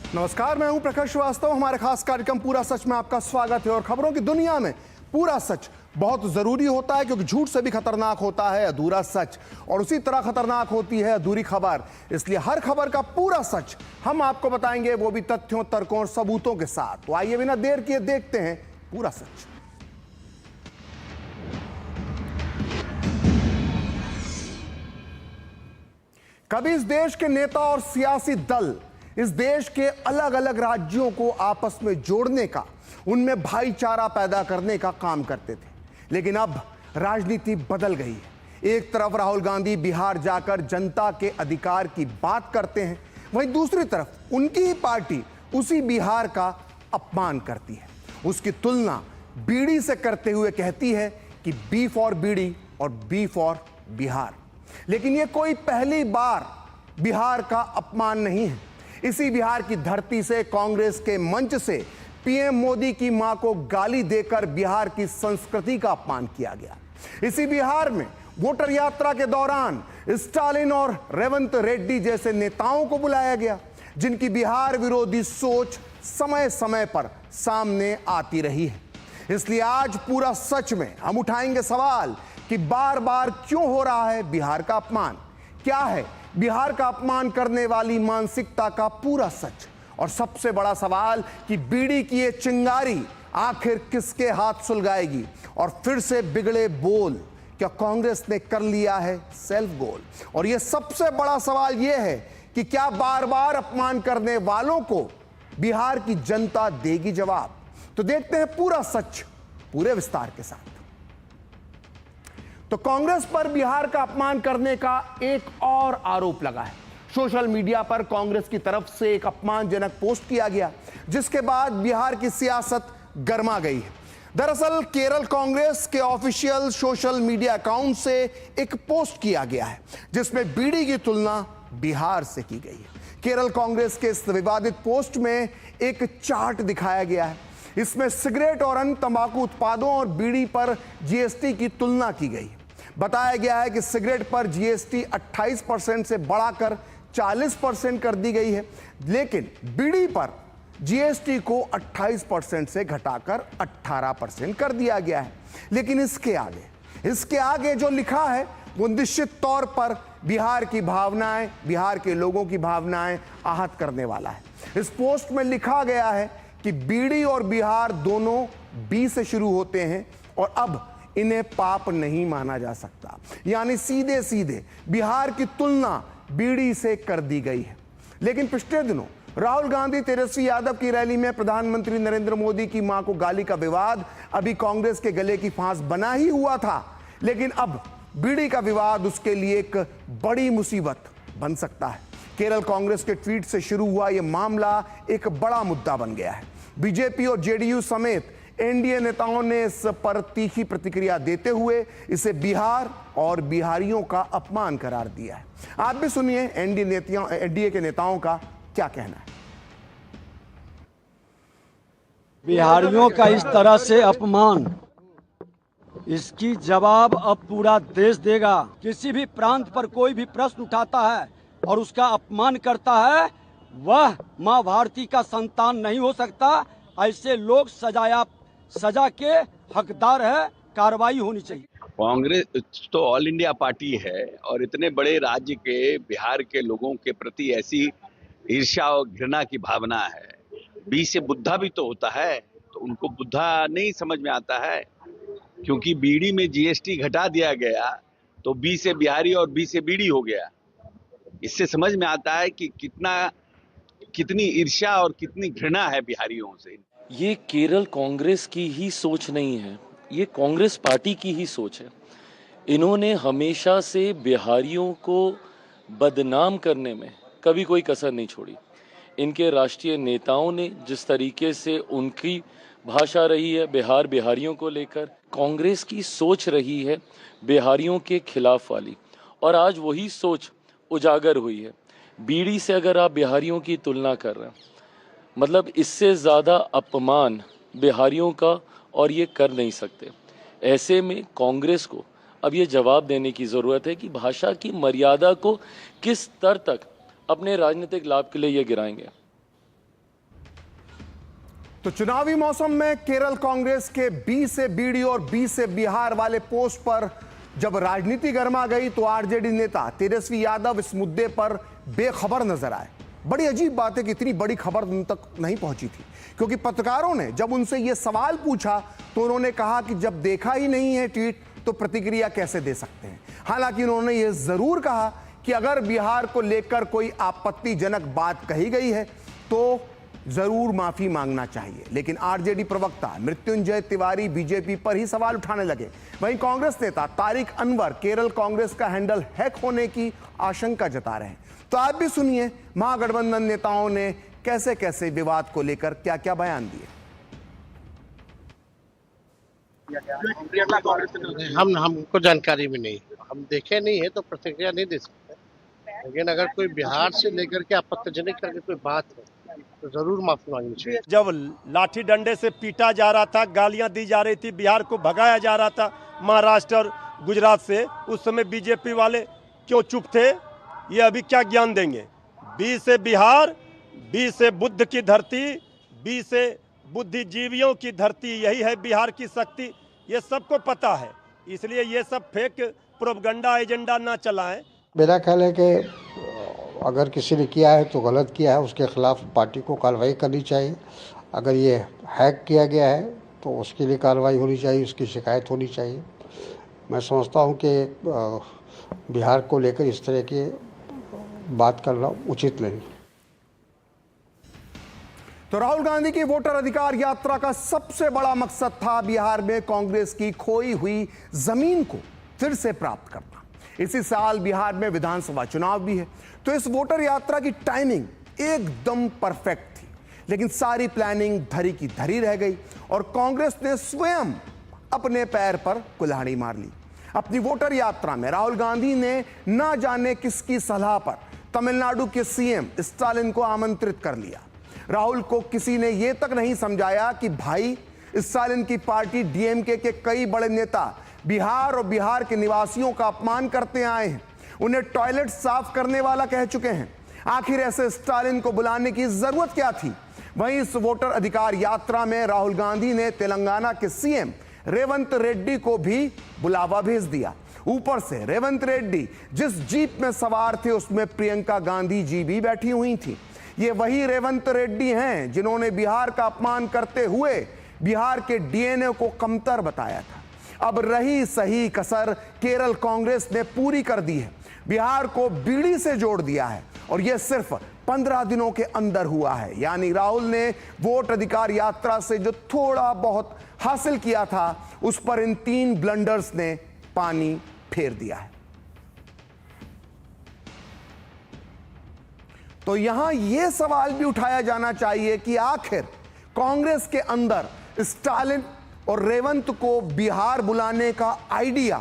नमस्कार, मैं हूं प्रखर श्रीवास्तव। हमारे खास कार्यक्रम पूरा सच में आपका स्वागत है। और खबरों की दुनिया में पूरा सच बहुत जरूरी होता है, क्योंकि झूठ से भी खतरनाक होता है अधूरा सच, और उसी तरह खतरनाक होती है अधूरी खबर। इसलिए हर खबर का पूरा सच हम आपको बताएंगे, वो भी तथ्यों, तर्कों और सबूतों के साथ। तो आइए बिना देर किए देखते हैं पूरा सच। कभी इस देश के नेता और सियासी दल इस देश के अलग अलग राज्यों को आपस में जोड़ने का, उनमें भाईचारा पैदा करने का काम करते थे। लेकिन अब राजनीति बदल गई है। एक तरफ राहुल गांधी बिहार जाकर जनता के अधिकार की बात करते हैं, वहीं दूसरी तरफ उनकी ही पार्टी उसी बिहार का अपमान करती है। उसकी तुलना बीड़ी से करते हुए कहती है कि बी फॉर बीड़ी और बी फॉर बिहार। लेकिन यह कोई पहली बार बिहार का अपमान नहीं है। इसी बिहार की धरती से, कांग्रेस के मंच से पीएम मोदी की मां को गाली देकर बिहार की संस्कृति का अपमान किया गया। इसी बिहार में वोटर यात्रा के दौरान स्टालिन और रेवंत रेड्डी जैसे नेताओं को बुलाया गया, जिनकी बिहार विरोधी सोच समय समय पर सामने आती रही है। इसलिए आज पूरा सच में हम उठाएंगे सवाल कि बार बार क्यों हो रहा है बिहार का अपमान। क्या है बिहार का अपमान करने वाली मानसिकता का पूरा सच। और सबसे बड़ा सवाल कि बीड़ी की ये चिंगारी आखिर किसके हाथ सुलगाएगी। और फिर से बिगड़े बोल, क्या कांग्रेस ने कर लिया है सेल्फ गोल। और यह सबसे बड़ा सवाल यह है कि क्या बार बार अपमान करने वालों को बिहार की जनता देगी जवाब। तो देखते हैं पूरा सच पूरे विस्तार के साथ। तो कांग्रेस पर बिहार का अपमान करने का एक और आरोप लगा है। सोशल मीडिया पर कांग्रेस की तरफ से एक अपमानजनक पोस्ट किया गया, जिसके बाद बिहार की सियासत गर्मा गई है। दरअसल केरल कांग्रेस के ऑफिशियल सोशल मीडिया अकाउंट से एक पोस्ट किया गया है, जिसमें बीड़ी की तुलना बिहार से की गई है। केरल कांग्रेस के इस विवादित पोस्ट में एक चार्ट दिखाया गया है। इसमें सिगरेट और अन्य तंबाकू उत्पादों और बीड़ी पर जीएसटी की तुलना की गई है। बताया गया है कि सिगरेट पर जीएसटी 28% से बढ़ाकर 40% कर दी गई है, लेकिन बीड़ी पर जीएसटी को 28% से घटाकर 18% कर दिया गया है। लेकिन इसके आगे जो लिखा है वो निश्चित तौर पर बिहार की भावनाएं, बिहार के लोगों की भावनाएं आहत करने वाला है। इस पोस्ट में लिखा गया है कि बीड़ी और बिहार दोनों बी से शुरू होते हैं और अब इन्हें पाप नहीं माना जा सकता। यानी सीधे सीधे बिहार की तुलना बीड़ी से कर दी गई है। लेकिन पिछले दिनों राहुल गांधी, तेजस्वी यादव की रैली में प्रधानमंत्री नरेंद्र मोदी की मां को गाली का विवाद अभी कांग्रेस के गले की फांस बना ही हुआ था। लेकिन अब बीड़ी का विवाद उसके लिए एक बड़ी मुसीबत बन सकता है। केरल कांग्रेस के ट्वीट से शुरू हुआ यह मामला एक बड़ा मुद्दा बन गया है। बीजेपी और जेडीयू समेत एनडीए नेताओं ने इस पर तीखी प्रतिक्रिया देते हुए इसे बिहार और बिहारियों का अपमान करार दिया है। आप भी सुनिए एनडीए के नेताओं का क्या कहना है। बिहारियों का इस तरह से अपमान, इसकी जवाब अब पूरा देश देगा। किसी भी प्रांत पर कोई भी प्रश्न उठाता है और उसका अपमान करता है, वह मां भारती का संतान नहीं हो सकता। ऐसे लोग सजा के हकदार है, कार्रवाई होनी चाहिए। कांग्रेस तो ऑल इंडिया पार्टी है और इतने बड़े राज्य के बिहार के लोगों के प्रति ऐसी ईर्ष्या और घृणा की भावना है। बी से बुद्धा भी तो होता है, तो उनको बुद्धा नहीं समझ में आता है। क्योंकि बीड़ी में जीएसटी घटा दिया गया तो बी से बिहारी और बी से बीड़ी हो गया। इससे समझ में आता है कि कितनी ईर्ष्या और कितनी घृणा है बिहारियों से। ये केरल कांग्रेस की ही सोच नहीं है, ये कांग्रेस पार्टी की ही सोच है। इन्होंने हमेशा से बिहारियों को बदनाम करने में कभी कोई कसर नहीं छोड़ी। इनके राष्ट्रीय नेताओं ने जिस तरीके से उनकी भाषा रही है बिहारियों को लेकर, कांग्रेस की सोच रही है बिहारियों के खिलाफ वाली, और आज वही सोच उजागर हुई है। बीड़ी से अगर आप बिहारियों की तुलना कर रहे हैं, मतलब इससे ज़्यादा अपमान बिहारियों का और ये कर नहीं सकते। ऐसे में कांग्रेस को अब ये जवाब देने की ज़रूरत है कि भाषा की मर्यादा को किस स्तर तक अपने राजनीतिक लाभ के लिए ये गिराएंगे। तो चुनावी मौसम में केरल कांग्रेस के बी से बीडी और बी से बिहार वाले पोस्ट पर जब राजनीति गर्मा गई तो आरजेडी नेता तेजस्वी यादव इस मुद्दे पर बेखबर नजर आए। बड़ी अजीब बात है कि इतनी बड़ी खबर उन तक नहीं पहुंची थी, क्योंकि पत्रकारों ने जब उनसे यह सवाल पूछा तो उन्होंने कहा कि जब देखा ही नहीं है ट्वीट तो प्रतिक्रिया कैसे दे सकते हैं। हालांकि उन्होंने यह जरूर कहा कि अगर बिहार को लेकर कोई आपत्तिजनक बात कही गई है तो जरूर माफी मांगना चाहिए। लेकिन आरजेडी प्रवक्ता मृत्युंजय तिवारी बीजेपी पर ही सवाल उठाने लगे। वहीं कांग्रेस नेता तारिक अनवर केरल कांग्रेस का हैंडल हैक होने की आशंका जता रहे हैं। तो आप भी सुनिए महागठबंधन नेताओं ने कैसे कैसे विवाद को लेकर क्या क्या बयान दिए। हमको जानकारी में नहीं, हम देखे नहीं है तो प्रतिक्रिया नहीं दे सकते। लेकिन अगर कोई बिहार से लेकर के आपत्तिजनक करके कोई बात है तो जरूर माफी मांगनी चाहिए। जब लाठी डंडे से पीटा जा रहा था, गालियां दी जा रही थी, बिहार को भगाया जा रहा था महाराष्ट्र और गुजरात से, उस समय बीजेपी वाले क्यों चुप थे? ये अभी क्या ज्ञान देंगे? बी से बिहार, बी से बुद्ध की धरती, बी से बुद्धिजीवियों की धरती, यही है बिहार की शक्ति। ये सबको पता है, इसलिए ये सब फेक प्रोपगंडा एजेंडा ना चलाएं। मेरा ख्याल है कि अगर किसी ने किया है तो गलत किया है, उसके खिलाफ पार्टी को कार्रवाई करनी चाहिए। अगर ये हैक किया गया है तो उसके लिए कार्रवाई होनी चाहिए, उसकी शिकायत होनी चाहिए। मैं समझता हूँ कि बिहार को लेकर इस तरह की बात करना उचित नहीं। तो राहुल गांधी की वोटर अधिकार यात्रा का सबसे बड़ा मकसद था बिहार में कांग्रेस की खोई हुई जमीन को फिर से प्राप्त करना। इसी साल बिहार में विधानसभा चुनाव भी है, तो इस वोटर यात्रा की टाइमिंग एकदम परफेक्ट थी। लेकिन सारी प्लानिंग धरी की धरी रह गई और कांग्रेस ने स्वयं अपने पैर पर कुल्हाड़ी मार ली। अपनी वोटर यात्रा में राहुल गांधी ने ना जाने किसकी सलाह पर तमिलनाडु के सीएम स्टालिन को आमंत्रित कर लिया। राहुल को किसी ने यह तक नहीं समझाया कि भाई, स्टालिन की पार्टी डीएमके के कई बड़े नेता बिहार और बिहार के निवासियों का अपमान करते आए हैं, उन्हें टॉयलेट साफ करने वाला कह चुके हैं। आखिर ऐसे स्टालिन को बुलाने की जरूरत क्या थी? वहीं इस वोटर अधिकार यात्रा में राहुल गांधी ने तेलंगाना के सीएम रेवंत रेड्डी को भी बुलावा भेज दिया। ऊपर से रेवंत रेड्डी जिस जीप में सवार थे उसमें प्रियंका गांधी जी भी बैठी हुई थी। ये वही रेवंत रेड्डी हैं जिन्होंने बिहार का अपमान करते हुए बिहार के डीएनए को कमतर बताया था। अब रही सही कसर केरल कांग्रेस ने पूरी कर दी है, बिहार को बीड़ी से जोड़ दिया है और यह सिर्फ 15 दिनों के अंदर हुआ है। यानी राहुल ने वोट अधिकार यात्रा से जो थोड़ा बहुत हासिल किया था उस पर इन 3 ब्लंडर्स ने पानी फेर दिया है। तो यहां यह सवाल भी उठाया जाना चाहिए कि आखिर कांग्रेस के अंदर स्टालिन और रेवंत को बिहार बुलाने का आइडिया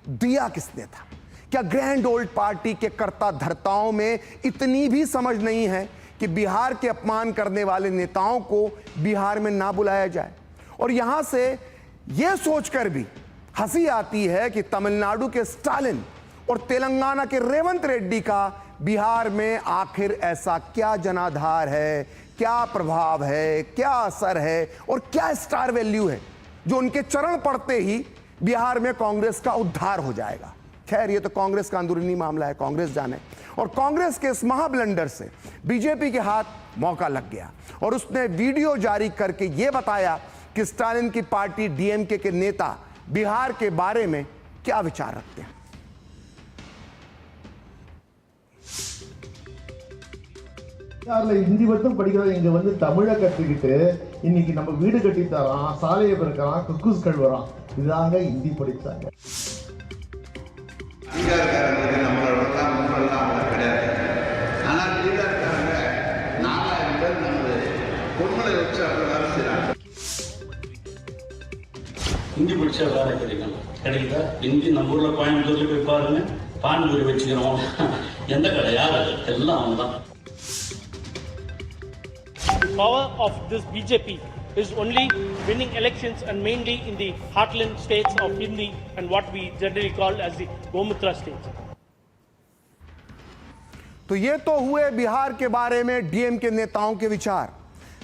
दिया किसने था? क्या ग्रैंड ओल्ड पार्टी के कर्ता धर्ताओं में इतनी भी समझ नहीं है कि बिहार के अपमान करने वाले नेताओं को बिहार में ना बुलाया जाए? और यहां से यह सोचकर भी हंसी आती है कि तमिलनाडु के स्टालिन और तेलंगाना के रेवंत रेड्डी का बिहार में आखिर ऐसा क्या जनाधार है, क्या प्रभाव है, क्या असर है और क्या स्टार वैल्यू है जो उनके चरण पड़ते ही बिहार में कांग्रेस का उद्धार हो जाएगा। खैर, ये तो कांग्रेस का अंदरूनी मामला है, कांग्रेस जाने। और कांग्रेस के इस महाब्लंडर से बीजेपी के हाथ मौका लग गया और उसने वीडियो जारी करके यह बताया कि स्टालिन की पार्टी डीएमके के नेता बिहार के बारे में क्या विचार रखते हैं। ஹிந்தி மட்டும் படிக்கிறத இங்க வந்து தமிழை கற்றுக்கிட்டு இன்னைக்கு நம்ம வீடு கட்டி தரோம், சாலையை பெருக்கலாம், குக்கூஸ் கழுவுறோம். இதாங்க ஹிந்தி படிச்சாங்க. நம்மளோட முன்னெல்லாம் கிடையாது. ஆனால் லீடர்காரங்க 4000 பேர் நம்ம பொண்ணுகளை வச்சு அப்படி வேலை செய்யறாங்க. ஹிந்தி படிச்சா வேலை கிடைக்குதா? ஹிந்தி நம்ம ஊர்ல கோயம்புத்தூர்ல போய் பாருங்க, பான்பூரி வச்சுக்கிறோம். எந்த கடை யார் எல்லாம் அவங்க தான். The power of this BJP is only winning elections and mainly in the heartland states of Hindi and what we generally call as the Gomutra states. तो ये तो हुए बिहार के बारे में डीएम के नेताओं के विचार।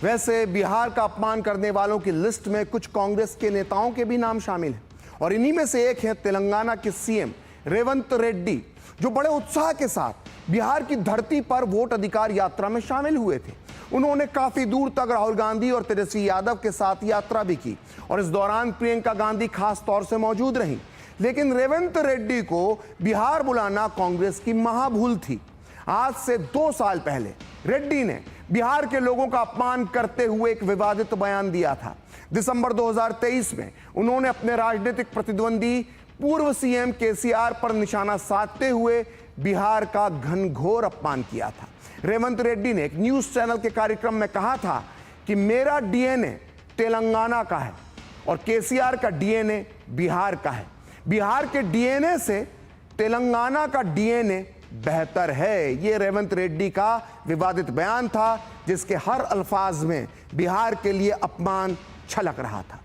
वैसे बिहार का अपमान करने वालों की लिस्ट में कुछ कांग्रेस के नेताओं के भी नाम शामिल हैं और इन्हीं में से एक है तेलंगाना के सीएम रेवंत रेड्डी, जो बड़े उत्साह के साथ बिहार की धरती पर वोट अधिकार यात्रा में शामिल हुए थे। उन्होंने काफी दूर तक राहुल गांधी और तेजस्वी यादव के साथ यात्रा भी की और इस दौरान प्रियंका गांधी खास तौर से मौजूद रहीं। लेकिन रेवंत रेड्डी को बिहार बुलाना कांग्रेस की महाभूल थी। आज से 2 साल पहले रेड्डी ने बिहार के लोगों का अपमान करते हुए एक विवादित बयान दिया था। दिसंबर 2023 में उन्होंने अपने राजनीतिक प्रतिद्वंदी पूर्व सीएम केसीआर पर निशाना साधते हुए बिहार का घनघोर अपमान किया था। रेवंत रेड्डी ने एक न्यूज चैनल के कार्यक्रम में कहा था कि मेरा डीएनए तेलंगाना का है और केसीआर का डीएनए बिहार का है। बिहार के डीएनए से तेलंगाना का डीएनए बेहतर है। यह रेवंत रेड्डी का विवादित बयान था, जिसके हर अल्फाज में बिहार के लिए अपमान छलक रहा था।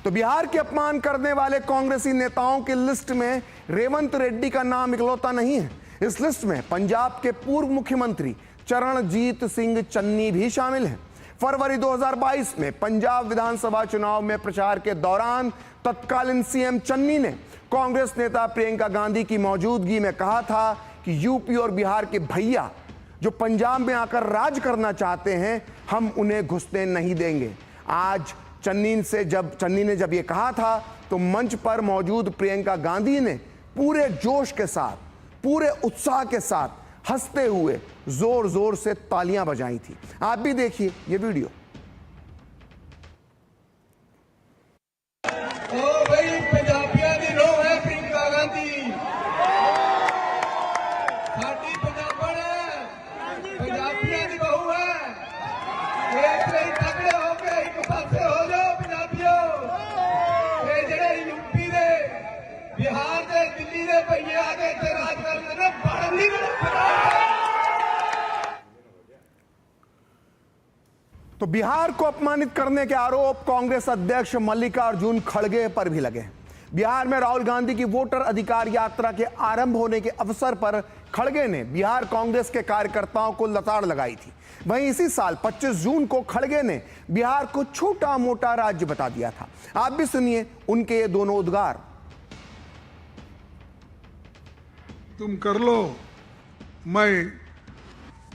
तो बिहार के अपमान करने वाले कांग्रेसी नेताओं की लिस्ट में रेवंत रेड्डी का नाम इकलौता नहीं है। इस लिस्ट में पंजाब के पूर्व मुख्यमंत्री चरणजीत सिंह चन्नी भी शामिल हैं। फरवरी 2022 में पंजाब विधानसभा चुनाव में प्रचार के दौरान तत्कालीन सीएम चन्नी ने कांग्रेस नेता प्रियंका गांधी की मौजूदगी में कहा था कि यूपी और बिहार के भैया जो पंजाब में आकर राज करना चाहते हैं, हम उन्हें घुसने नहीं देंगे। आज चन्नी ने जब ये कहा था तो मंच पर मौजूद प्रियंका गांधी ने पूरे जोश के साथ, पूरे उत्साह के साथ हंसते हुए जोर जोर से तालियां बजाई थी। आप भी देखिए ये वीडियो। तो बिहार को अपमानित करने के आरोप कांग्रेस अध्यक्ष मल्लिकार्जुन खड़गे पर भी लगे हैं। बिहार में राहुल गांधी की वोटर अधिकार यात्रा के आरंभ होने के अवसर पर खड़गे ने बिहार कांग्रेस के कार्यकर्ताओं को लताड़ लगाई थी। वहीं इसी साल 25 जून को खड़गे ने बिहार को छोटा मोटा राज्य बता दिया था। आप भी सुनिए उनके ये दोनों उद्गार। तुम कर लो, मैं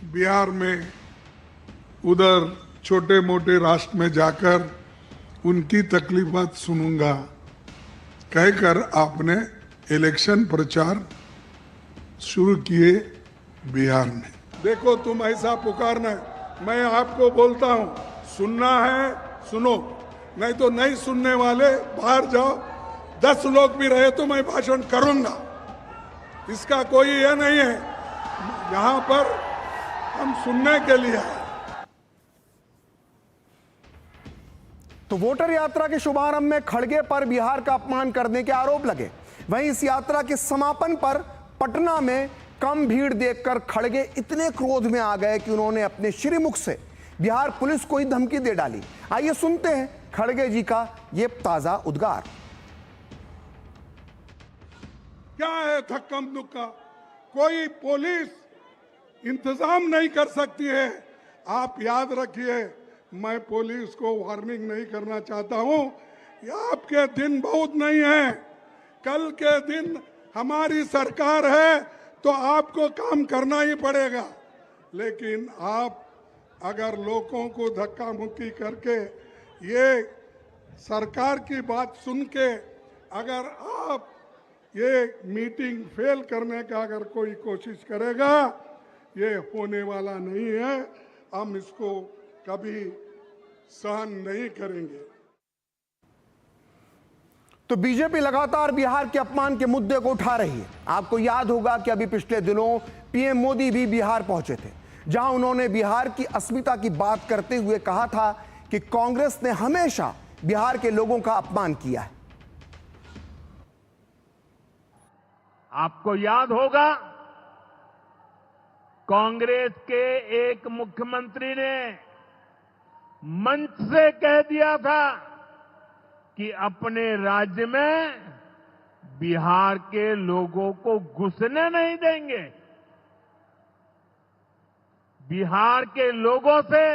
बिहार में उधर छोटे मोटे राष्ट्र में जाकर उनकी तकलीफात सुनूंगा, कहकर आपने इलेक्शन प्रचार शुरू किए बिहार में। देखो तुम ऐसा पुकारना, मैं आपको बोलता हूं, सुनना है सुनो, नहीं तो नहीं सुनने वाले बाहर जाओ। 10 लोग भी रहे तो मैं भाषण करूंगा, इसका कोई यह नहीं है। यहां पर हम सुनने के लिए हैं। तो वोटर यात्रा के शुभारंभ में खड़गे पर बिहार का अपमान करने के आरोप लगे। वहीं इस यात्रा के समापन पर पटना में कम भीड़ देखकर खड़गे इतने क्रोध में आ गए कि उन्होंने अपने श्रीमुख से बिहार पुलिस को ही धमकी दे डाली। आइए सुनते हैं खड़गे जी का ये ताजा उद्गार। क्या है थक्कम दुक्का, कोई पुलिस इंतजाम नहीं कर सकती है। आप याद रखिए, मैं पुलिस को वार्निंग नहीं करना चाहता हूं। ये आपके दिन बहुत नहीं है, कल के दिन हमारी सरकार है तो आपको काम करना ही पड़ेगा। लेकिन आप अगर लोगों को धक्का मुक्की करके ये सरकार की बात सुन के अगर आप ये मीटिंग फेल करने का अगर कोई कोशिश करेगा, ये होने वाला नहीं है। हम इसको कभी सहन नहीं करेंगे। तो बीजेपी लगातार बिहार के अपमान के मुद्दे को उठा रही है। आपको याद होगा कि अभी पिछले दिनों पीएम मोदी भी बिहार पहुंचे थे, जहां उन्होंने बिहार की अस्मिता की बात करते हुए कहा था कि कांग्रेस ने हमेशा बिहार के लोगों का अपमान किया है। आपको याद होगा, कांग्रेस के एक मुख्यमंत्री ने मंच से कह दिया था कि अपने राज्य में बिहार के लोगों को घुसने नहीं देंगे। बिहार के लोगों से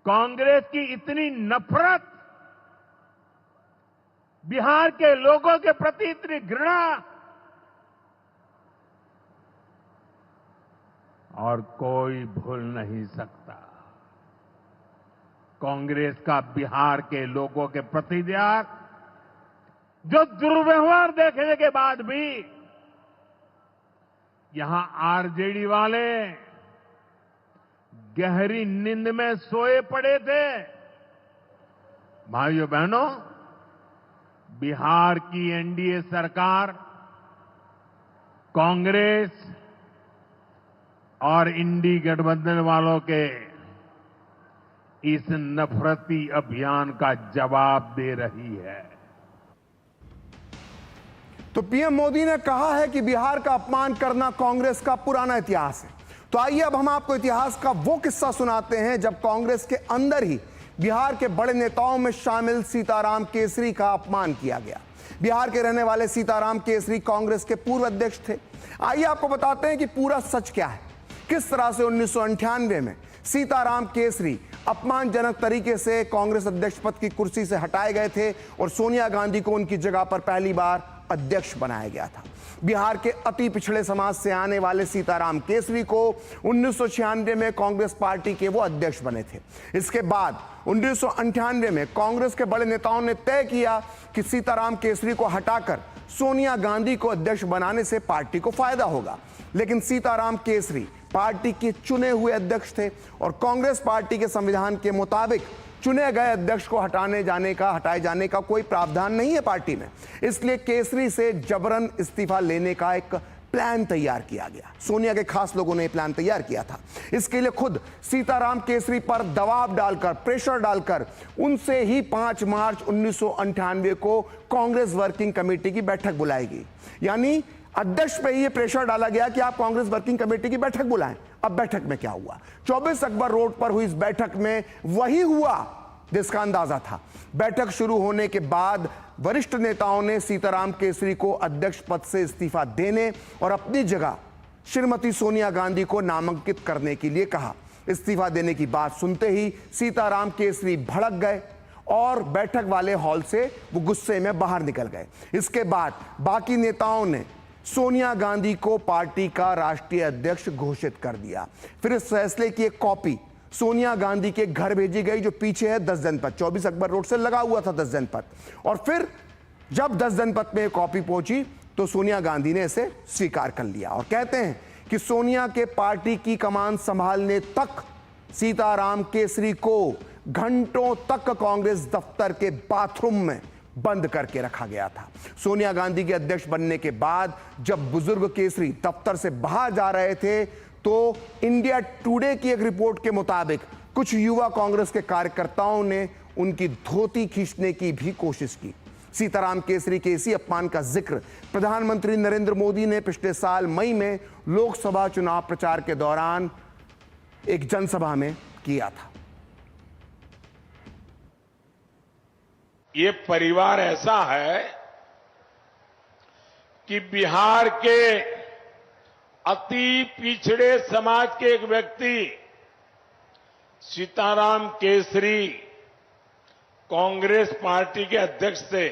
कांग्रेस की इतनी नफरत, बिहार के लोगों के प्रति इतनी घृणा, और कोई भूल नहीं सकता। कांग्रेस का बिहार के लोगों के प्रति त्याग, जो दुर्व्यवहार देखने के बाद भी यहां आरजेडी वाले गहरी नींद में सोए पड़े थे। भाइयों बहनों, बिहार की एनडीए सरकार कांग्रेस और इंडी गठबंधन वालों के इस नफरती अभियान का जवाब दे रही है। तो पीएम मोदी ने कहा है कि बिहार का अपमान करना कांग्रेस का पुराना इतिहास है। तो आइए अब हम आपको इतिहास का वो किस्सा सुनाते हैं जब कांग्रेस के अंदर ही बिहार के बड़े नेताओं में शामिल सीताराम केसरी का अपमान किया गया। बिहार के रहने वाले सीताराम केसरी कांग्रेस के पूर्व अध्यक्ष थे। आइए आपको बताते हैं कि पूरा सच क्या है, किस तरह से 1998 में सीताराम केसरी अपमानजनक तरीके से कांग्रेस अध्यक्ष पद की कुर्सी से हटाए गए थे और सोनिया गांधी को उनकी जगह पर पहली बार अध्यक्ष बनाया गया था। बिहार के अति पिछड़े समाज से आने वाले सीताराम केसरी को 1996 में कांग्रेस पार्टी के वो अध्यक्ष बने थे। इसके बाद 1998 में कांग्रेस के बड़े नेताओं ने तय किया कि सीताराम केसरी को हटाकर सोनिया गांधी को अध्यक्ष बनाने से पार्टी को फायदा होगा। लेकिन सीताराम केसरी पार्टी के चुने हुए अध्यक्ष थे और कांग्रेस पार्टी के संविधान के मुताबिक चुने गए अध्यक्ष को हटाए जाने का कोई प्रावधान नहीं है पार्टी में। इसलिए केसरी से जबरन इस्तीफा लेने का एक प्लान तैयार किया गया। सोनिया के खास लोगों ने प्लान तैयार किया था। इसके लिए खुद सीताराम केसरी पर दबाव डालकर, प्रेशर डालकर उनसे ही 5 मार्च 1998 को कांग्रेस वर्किंग कमेटी की बैठक बुलाई गई। यानी अध्यक्ष पे ये प्रेशर डाला गया कि आप कांग्रेस वर्किंग कमेटी की बैठक बुलाएं। अब बैठक में क्या हुआ? 24 अकबर रोड पर हुई इस बैठक में वही हुआ जिसका अंदाजा था। बैठक शुरू होने के बाद वरिष्ठ नेताओं ने सीताराम केसरी को अध्यक्ष पद से इस्तीफा देने और अपनी जगह श्रीमती सोनिया गांधी को नामांकित करने के लिए कहा। इस्तीफा देने की बात सुनते ही सीताराम केसरी भड़क गए और बैठक वाले हॉल से वो गुस्से में बाहर निकल गए। इसके बाद बाकी नेताओं ने सोनिया गांधी को पार्टी का राष्ट्रीय अध्यक्ष घोषित कर दिया। फिर इस फैसले की एक कॉपी सोनिया गांधी के घर भेजी गई, जो पीछे है 10 जनपथ, 24 अकबर रोड से लगा हुआ था 10 जनपथ। और फिर जब 10 जनपथ में कॉपी पहुंची तो सोनिया गांधी ने इसे स्वीकार कर लिया और कहते हैं कि सोनिया के पार्टी की कमान संभालने तक सीताराम केसरी को घंटों तक कांग्रेस दफ्तर के बाथरूम में बंद करके रखा गया था। सोनिया गांधी के अध्यक्ष बनने के बाद जब बुजुर्ग केसरी दफ्तर से बाहर जा रहे थे तो इंडिया टुडे की एक रिपोर्ट के मुताबिक कुछ युवा कांग्रेस के कार्यकर्ताओं ने उनकी धोती खींचने की भी कोशिश की। सीताराम केसरी के इसी अपमान का जिक्र प्रधानमंत्री नरेंद्र मोदी ने पिछले साल मई में लोकसभा चुनाव प्रचार के दौरान एक जनसभा में किया था। ये परिवार ऐसा है कि बिहार के अति पिछड़े समाज के एक व्यक्ति सीताराम केसरी कांग्रेस पार्टी के अध्यक्ष थे।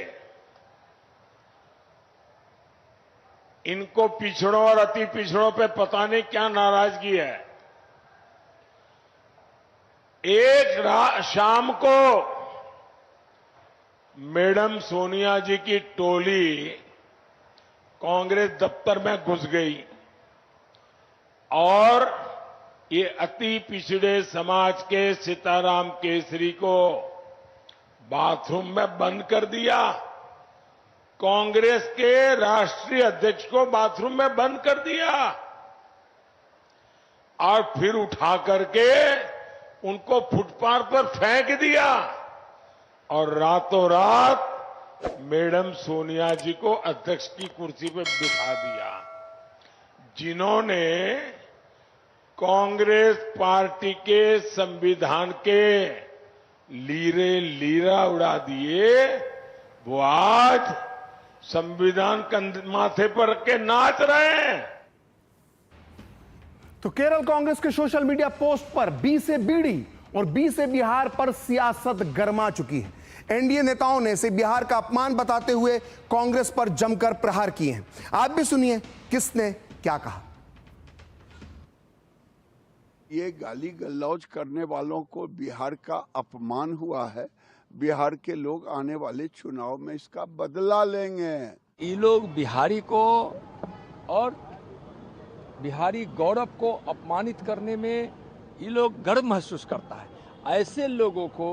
इनको पिछड़ों और अति पिछड़ों पे पता नहीं क्या नाराजगी है। एक शाम को मैडम सोनिया जी की टोली कांग्रेस दफ्तर में घुस गई और ये अति पिछड़े समाज के सीताराम केसरी को बाथरूम में बंद कर दिया। कांग्रेस के राष्ट्रीय अध्यक्ष को बाथरूम में बंद कर दिया और फिर उठा करके उनको फुटपाथ पर फेंक दिया और रातों रात मैडम सोनिया जी को अध्यक्ष की कुर्सी पर बिठा दिया। जिन्होंने कांग्रेस पार्टी के संविधान के लीरा उड़ा दिए, वो आज संविधान कंधे माथे पर के नाच रहे हैं। तो केरल कांग्रेस के सोशल मीडिया पोस्ट पर बी से बीड़ी और बी से बिहार पर सियासत गरमा चुकी है। एनडीए नेताओं ने इसे बिहार का अपमान बताते हुए कांग्रेस पर जमकर प्रहार किए हैं। आप भी सुनिए किसने क्या कहा। ये गाली गलौज करने वालों को बिहार का अपमान हुआ है। बिहार के लोग आने वाले चुनाव में इसका बदला लेंगे। ये लोग बिहारी को और बिहारी गौरव को अपमानित करने में ये लोग गर्व महसूस करता है। ऐसे लोगों को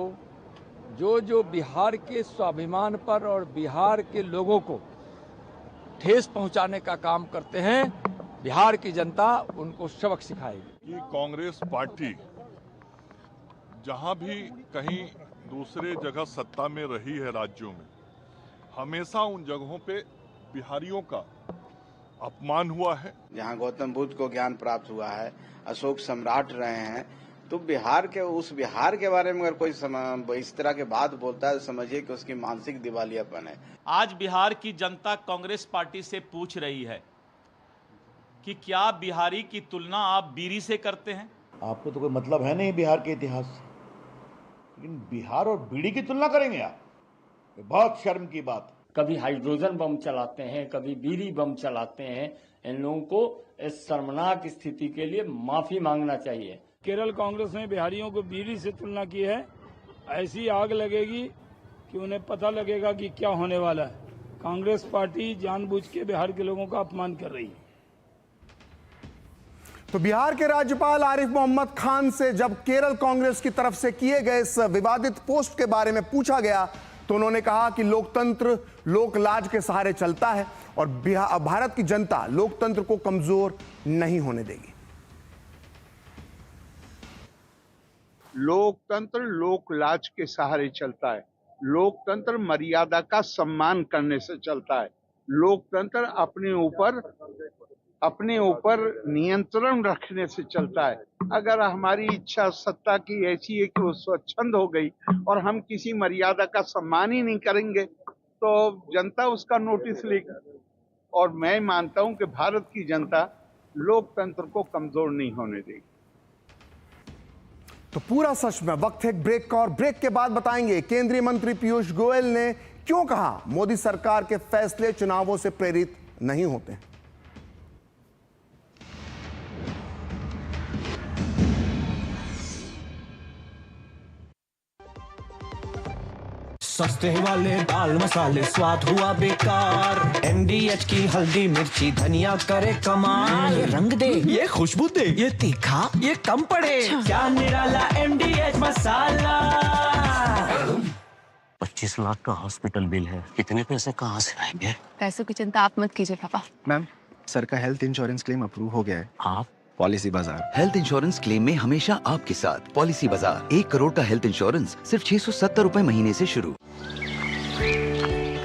जो बिहार के स्वाभिमान पर और बिहार के लोगों को ठेस पहुंचाने का काम करते हैं, बिहार की जनता उनको सबक सिखाएगी। ये कांग्रेस पार्टी जहां भी कहीं दूसरे जगह सत्ता में रही है राज्यों में, हमेशा उन जगहों पे बिहारियों का अपमान हुआ है। जहां गौतम बुद्ध को ज्ञान प्राप्त हुआ है, अशोक सम्राट रहे हैं, तो बिहार के बारे में अगर कोई इस तरह के बात बोलता है तो समझिए कि उसकी मानसिक दिवालियापन है। आज बिहार की जनता कांग्रेस पार्टी से पूछ रही है कि क्या बिहारी की तुलना आप बीरी से करते हैं? आपको तो कोई मतलब है नहीं बिहार के इतिहास से, लेकिन बिहार और बीड़ी की तुलना करेंगे आप? बहुत शर्म की बात। कभी हाइड्रोजन बम चलाते हैं, कभी बीड़ी बम चलाते हैं। इन लोगों को इस शर्मनाक स्थिति के लिए माफी मांगना चाहिए। केरल कांग्रेस ने बिहारियों को बीड़ी से तुलना की है। ऐसी आग लगेगी कि उन्हें पता लगेगा कि क्या होने वाला है। कांग्रेस पार्टी जानबूझ के बिहार के लोगों का अपमान कर रही है। तो बिहार के राज्यपाल आरिफ मोहम्मद खान से जब केरल कांग्रेस की तरफ से किए गए इस विवादित पोस्ट के बारे में पूछा गया तो उन्होंने कहा कि लोकतंत्र लोकलाज के सहारे चलता है और भारत की जनता लोकतंत्र को कमजोर नहीं होने देगी। लोकतंत्र लोकलाज के सहारे चलता है। लोकतंत्र मर्यादा का सम्मान करने से चलता है। लोकतंत्र अपने ऊपर नियंत्रण रखने से चलता है। अगर हमारी इच्छा सत्ता की ऐसी है कि वो स्वच्छंद हो गई और हम किसी मर्यादा का सम्मान ही नहीं करेंगे तो जनता उसका नोटिस लेगी। और मैं मानता हूं कि भारत की जनता लोकतंत्र को कमजोर नहीं होने देगी। तो पूरा सच में वक्त है एक ब्रेक का, और ब्रेक के बाद बताएंगे केंद्रीय मंत्री पीयूष गोयल ने क्यों कहा मोदी सरकार के फैसले चुनावों से प्रेरित नहीं होते हैं। सस्ते वाले दाल मसाले स्वाद हुआ बेकार। MDH की हल्दी मिर्ची धनिया करे कमाल। ये रंग दे, ये खुशबू दे, ये तीखा, ये कम पड़े। क्या निराला MDH मसाला। 25 लाख का हॉस्पिटल बिल है, कितने पैसे कहाँ से आएंगे? पैसों की चिंता आप मत कीजिए पापा। मैम, सर का हेल्थ इंश्योरेंस क्लेम अप्रूव हो गया है। आप पॉलिसी बाजार हेल्थ इंश्योरेंस क्लेम में हमेशा आपके साथ। पॉलिसी बाजार 1 करोड़ का हेल्थ इंश्योरेंस सिर्फ 670 रुपए महीने से शुरू।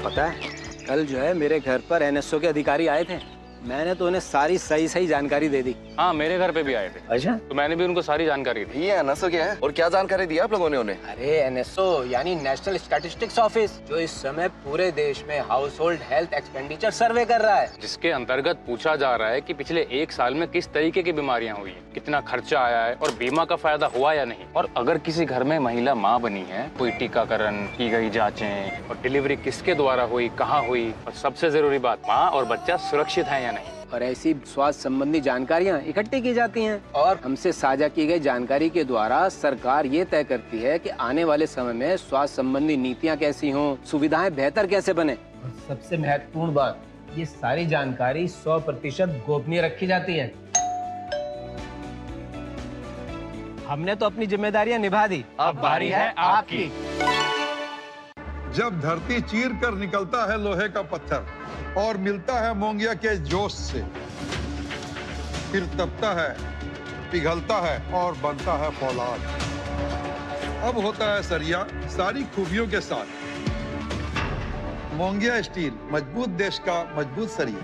पता है कल जो है मेरे घर पर NSO के अधिकारी आए थे। मैंने तो उन्हें सारी सही जानकारी दे दी। हाँ, मेरे घर पे भी आए थे। अच्छा, तो मैंने भी उनको सारी जानकारी दी। ये NSO क्या है और क्या जानकारी दी आप लोगों ने उन्हें? अरे NSO यानी नेशनल स्टैटिस्टिक्स ऑफिस, जो इस समय पूरे देश में हाउस होल्ड हेल्थ एक्सपेंडिचर सर्वे कर रहा है, जिसके अंतर्गत पूछा जा रहा है कि पिछले 1 साल में किस तरीके की बीमारियां हुई, कितना खर्चा आया है और बीमा का फायदा हुआ या नहीं। और अगर किसी घर में महिला माँ बनी है, कोई टीकाकरण की गई जाँचें और डिलीवरी किसके द्वारा हुई, कहाँ हुई, और सबसे जरूरी बात, माँ और बच्चा सुरक्षित है या नहीं। और ऐसी स्वास्थ्य संबंधी जानकारियां इकट्ठी की जाती हैं और हमसे साझा की गई जानकारी के द्वारा सरकार ये तय करती है कि आने वाले समय में स्वास्थ्य संबंधी नीतियां कैसी हों, सुविधाएं बेहतर कैसे बने। और सबसे महत्वपूर्ण बात, ये सारी जानकारी 100% गोपनीय रखी जाती है। हमने तो अपनी जिम्मेदारियां निभा दी, अब बारी है आपकी। जब धरती चीर कर निकलता है लोहे का पत्थर और मिलता है मोंगिया के जोश से, फिर तपता है, पिघलता है और बनता है फौलाद। अब होता है सरिया सारी खूबियों के साथ। मोंगिया स्टील, मजबूत देश का मजबूत सरिया।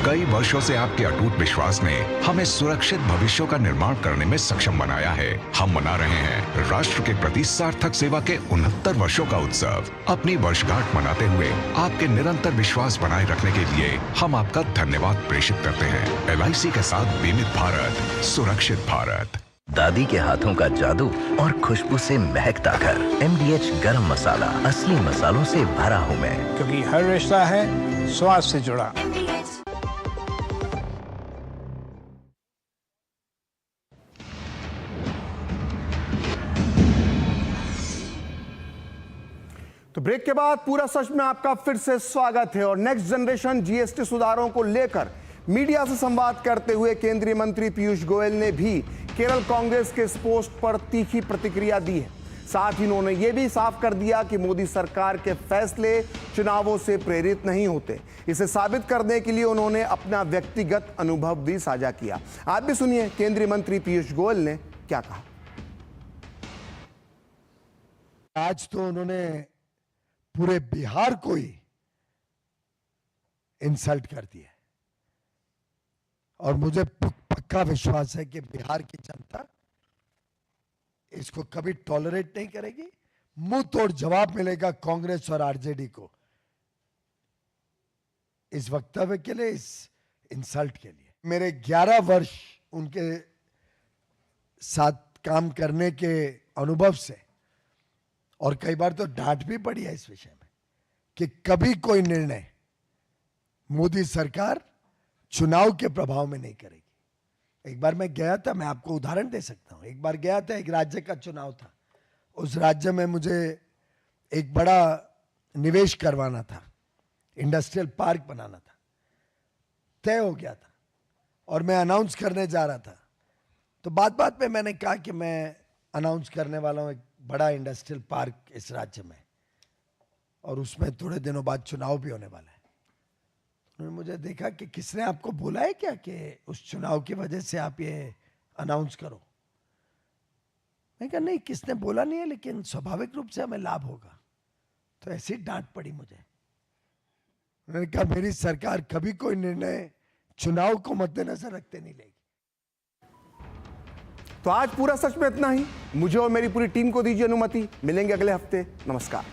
कई वर्षों से आपके अटूट विश्वास ने हमें सुरक्षित भविष्यों का निर्माण करने में सक्षम बनाया है। हम मना रहे हैं राष्ट्र के प्रति सार्थक सेवा के 69 वर्षों का उत्सव। अपनी वर्षगांठ मनाते हुए आपके निरंतर विश्वास बनाए रखने के लिए हम आपका धन्यवाद प्रेषित करते हैं। LIC के साथ बीमित भारत, सुरक्षित भारत। दादी के हाथों का जादू और खुशबू से महकता घर। MDH गरम मसाला, असली मसालों से भरा हूँ मैं, क्योंकि हर रिश्ता है स्वाद से जुड़ा। तो ब्रेक के बाद पूरा सच में आपका फिर से स्वागत है। और नेक्स्ट जनरेशन GST सुधारों को लेकर मीडिया से संवाद करते हुए केंद्रीय मंत्री पीयूष गोयल ने भी केरल कांग्रेस के इस पोस्ट पर तीखी प्रतिक्रिया दी है। साथ ही उन्होंने ये भी साफ कर दिया कि मोदी सरकार के फैसले चुनावों से प्रेरित नहीं होते। इसे साबित करने के लिए उन्होंने अपना व्यक्तिगत अनुभव भी साझा किया। आप भी सुनिए केंद्रीय मंत्री पीयूष गोयल ने क्या कहा। आज तो उन्होंने पूरे बिहार को ही इंसल्ट कर दिया और मुझे पक्का विश्वास है कि बिहार की जनता इसको कभी टॉलरेट नहीं करेगी। मुंह तोड़ जवाब मिलेगा कांग्रेस और आरजेडी को इस वक्तव्य के लिए, इस इंसल्ट के लिए। मेरे 11 वर्ष उनके साथ काम करने के अनुभव से और कई बार तो डांट भी पड़ी है इस विषय में कि कभी कोई निर्णय मोदी सरकार चुनाव के प्रभाव में नहीं करेगी। एक बार मैं गया था, मैं आपको उदाहरण दे सकता हूं। एक बार गया था, एक राज्य का चुनाव था। उस राज्य में मुझे एक बड़ा निवेश करवाना था, इंडस्ट्रियल पार्क बनाना था, तय हो गया था और मैं अनाउंस करने जा रहा था। तो बात बात में मैंने कहा कि मैं अनाउंस करने वाला हूं एक बड़ा इंडस्ट्रियल पार्क इस राज्य में और उसमें थोड़े दिनों बाद चुनाव भी होने वाला है। उन्होंने मुझे देखा कि किसने आपको बोला है क्या कि उस चुनाव की वजह से आप ये अनाउंस करो। मैं कहा नहीं, किसने बोला नहीं है, लेकिन स्वाभाविक रूप से हमें लाभ होगा। तो ऐसी डांट पड़ी मुझे। उन्होंने कहा मेरी सरकार कभी कोई निर्णय चुनाव को मद्देनजर रखते नहीं लेगी। तो आज पूरा सच में इतना ही। मुझे और मेरी पूरी टीम को दीजिए अनुमति। मिलेंगे अगले हफ्ते। नमस्कार।